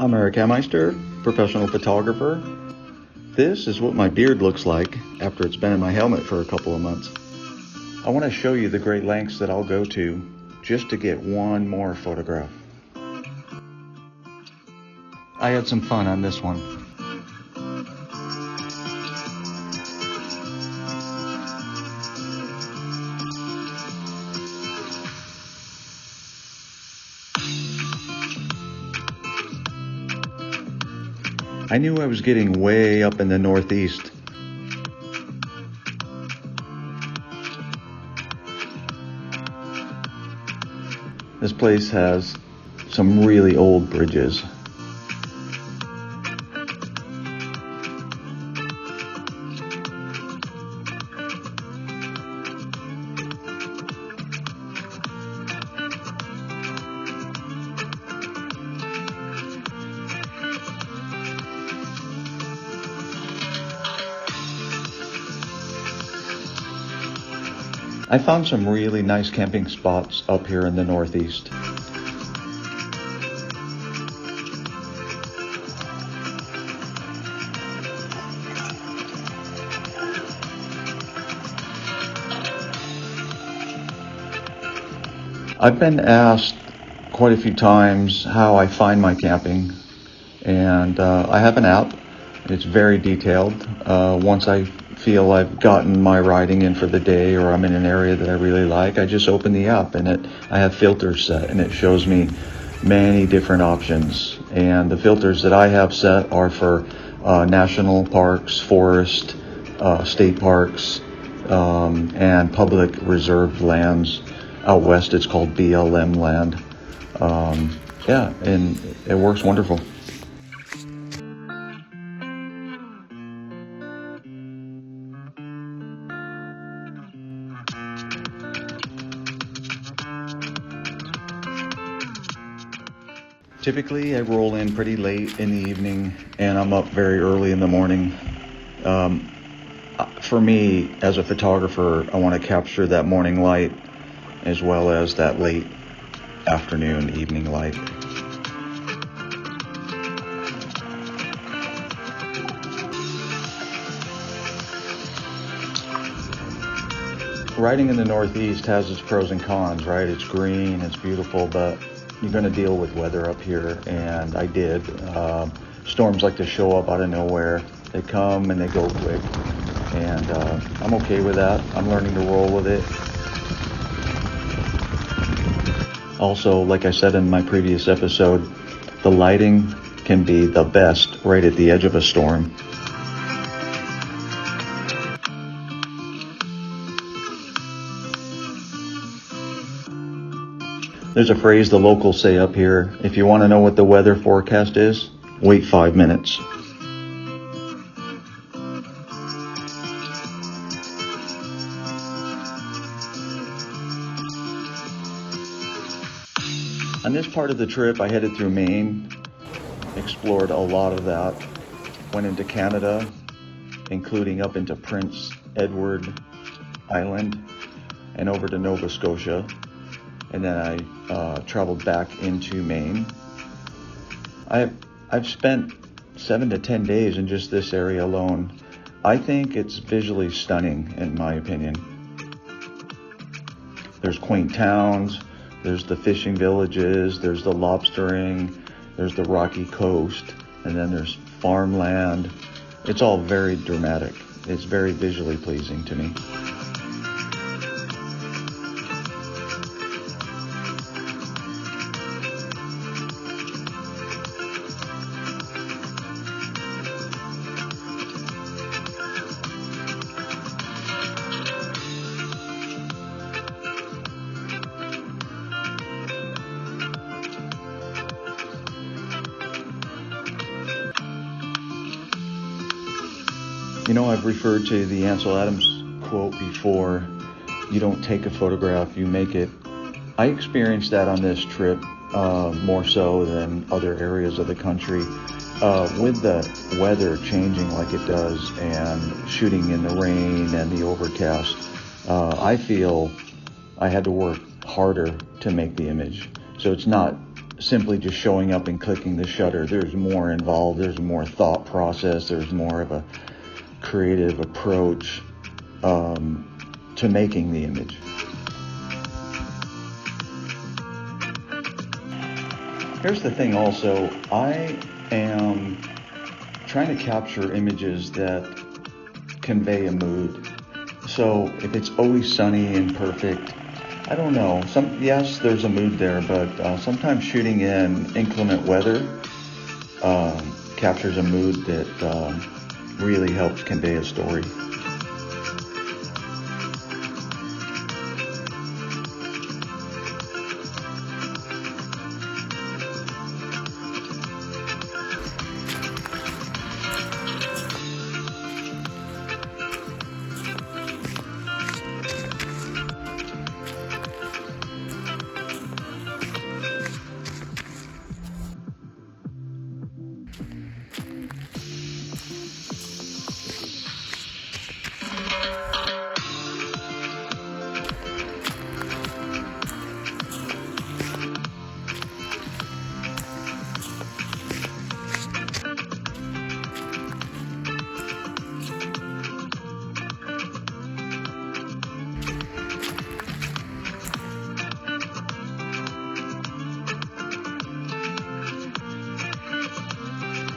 I'm Eric Hammeister, professional photographer. This is what my beard looks like after it's been in my helmet for a couple of months. I want to show you the great lengths that I'll go to just to get one more photograph. I had some fun on this one. I knew I was getting way up in the Northeast. This place has some really old bridges. I found some really nice camping spots up here in the Northeast. I've been asked quite a few times how I find my camping, and I have an app. It's very detailed. Once I feel I've gotten my riding in for the day, or I'm in an area that I really like, I just open the app and I have filters set, and it shows me many different options. And the filters that I have set are for national parks, forest, state parks, and public reserved lands. Out west it's called BLM land. Yeah, and it works wonderful. Typically, I roll in pretty late in the evening, and I'm up very early in the morning. For me, as a photographer, I want to capture that morning light as well as that late afternoon, evening light. Riding in the Northeast has its pros and cons, right? It's green, it's beautiful, but you're going to deal with weather up here, and I did. Storms like to show up out of nowhere. They come and they go quick, and I'm okay with that. I'm learning to roll with it. Also, like I said in my previous episode, the lighting can be the best right at the edge of a storm. There's a phrase the locals say up here: if you want to know what the weather forecast is, wait 5 minutes. On this part of the trip, I headed through Maine, explored a lot of that, went into Canada, including up into Prince Edward Island and over to Nova Scotia. And then I traveled back into Maine. I've spent 7 to 10 days in just this area alone. I think it's visually stunning, in my opinion. There's quaint towns, there's the fishing villages, there's the lobstering, there's the rocky coast, and then there's farmland. It's all very dramatic. It's very visually pleasing to me. You know, I've referred to the Ansel Adams quote before: you don't take a photograph, you make it. I experienced that on this trip more so than other areas of the country. With the weather changing like it does and shooting in the rain and the overcast, I feel I had to work harder to make the image. So it's not simply just showing up and clicking the shutter. There's more involved, there's more thought process, there's more of a creative approach to making the image. Here's the thing also, I am trying to capture images that convey a mood. So if it's always sunny and perfect, I don't know. Yes, there's a mood there, but sometimes shooting in inclement weather captures a mood that really helps convey a story.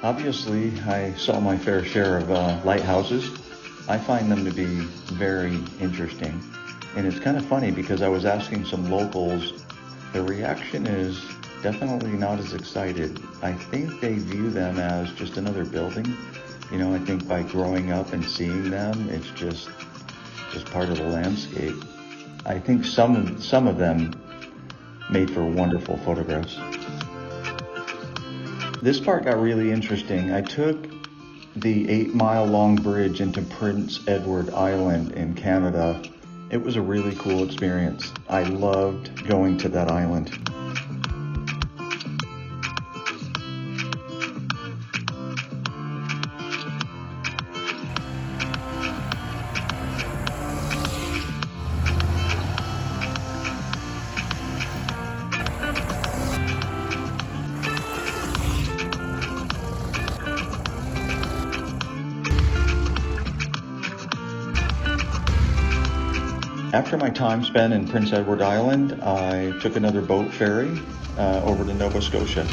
Obviously, I saw my fair share of lighthouses. I find them to be very interesting. And it's kind of funny because I was asking some locals, the reaction is definitely not as excited. I think they view them as just another building. You know, I think by growing up and seeing them, it's just part of the landscape. I think some of them made for wonderful photographs. This part got really interesting. I took the 8-mile long bridge into Prince Edward Island in Canada. It was a really cool experience. I loved going to that island. After my time spent in Prince Edward Island, I took another boat ferry over to Nova Scotia.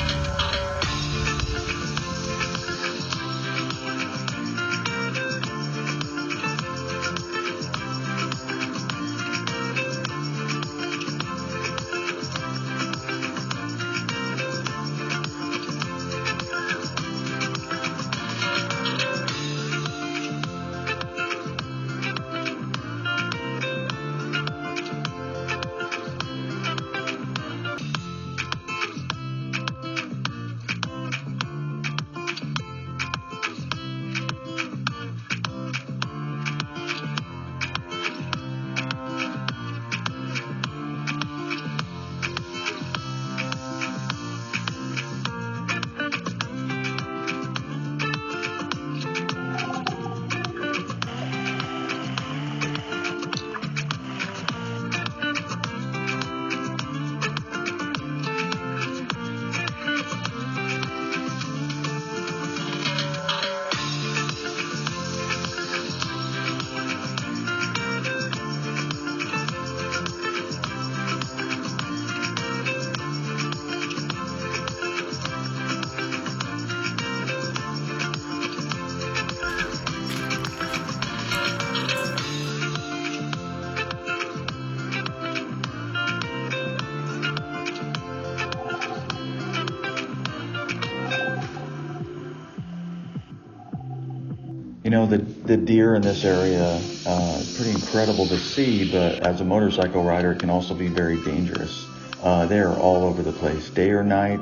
You know, the deer in this area is pretty incredible to see, but as a motorcycle rider, it can also be very dangerous. They're all over the place, day or night.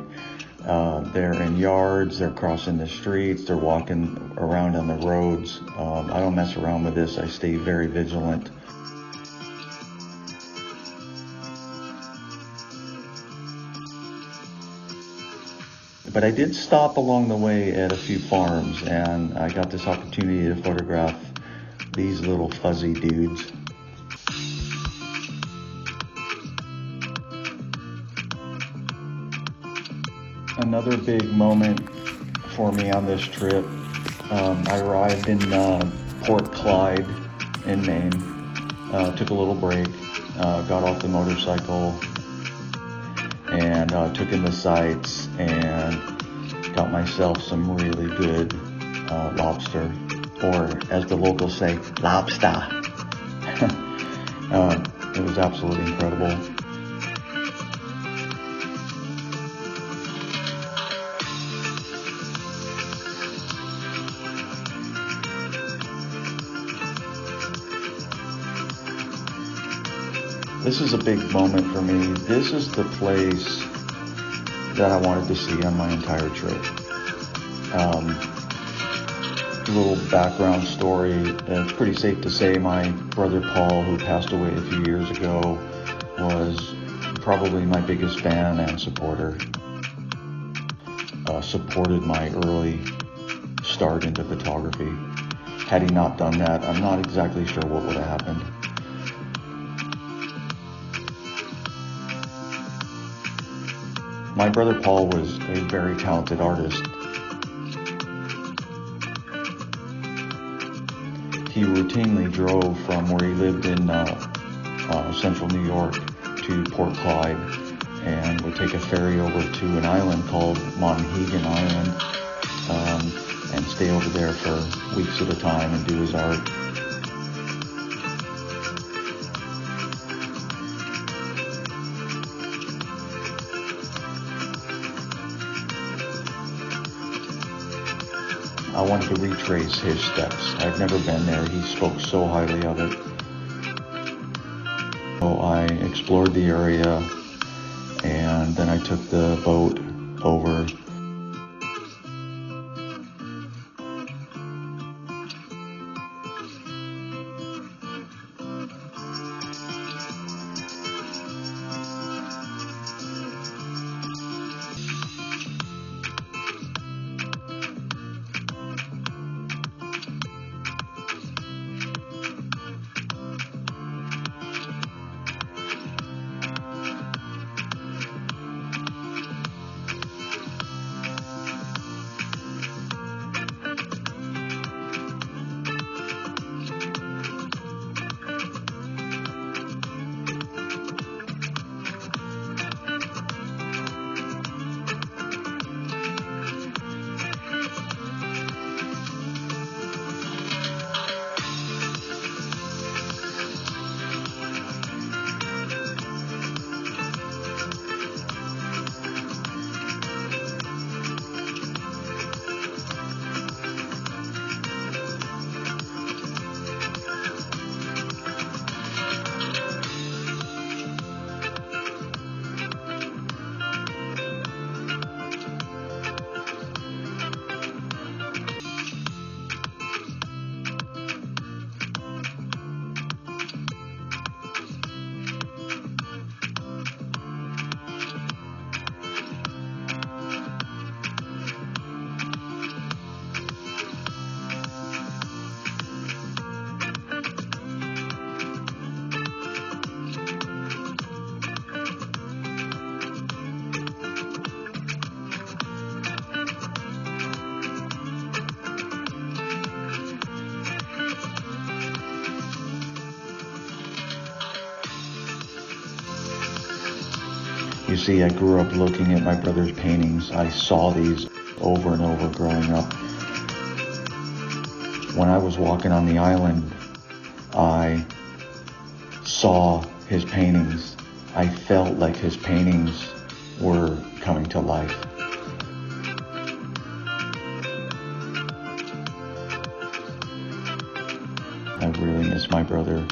They're in yards, they're crossing the streets, they're walking around on the roads. I don't mess around with this. I stay very vigilant. But I did stop along the way at a few farms, and I got this opportunity to photograph these little fuzzy dudes. Another big moment for me on this trip, I arrived in Port Clyde in Maine, took a little break, got off the motorcycle, and took in the sights and got myself some really good lobster, or as the locals say, lobster. It was absolutely incredible. This is a big moment for me. This is the place that I wanted to see on my entire trip. Little background story. It's pretty safe to say my brother Paul, who passed away a few years ago, was probably my biggest fan and supporter. Supported my early start into photography. Had he not done that, I'm not exactly sure what would have happened. My brother Paul was a very talented artist. He routinely drove from where he lived in central New York to Port Clyde and would take a ferry over to an island called Monhegan Island and stay over there for weeks at a time and do his art. I wanted to retrace his steps. I've never been there. He spoke so highly of it. So I explored the area, and then I took the boat over. You see, I grew up looking at my brother's paintings. I saw these over and over growing up. When I was walking on the island, I saw his paintings. I felt like his paintings were coming to life. I really miss my brother.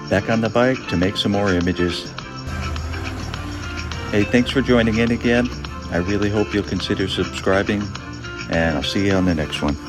back on the bike to make some more images. Hey, thanks for joining in again. I really hope you'll consider subscribing, and I'll see you on the next one.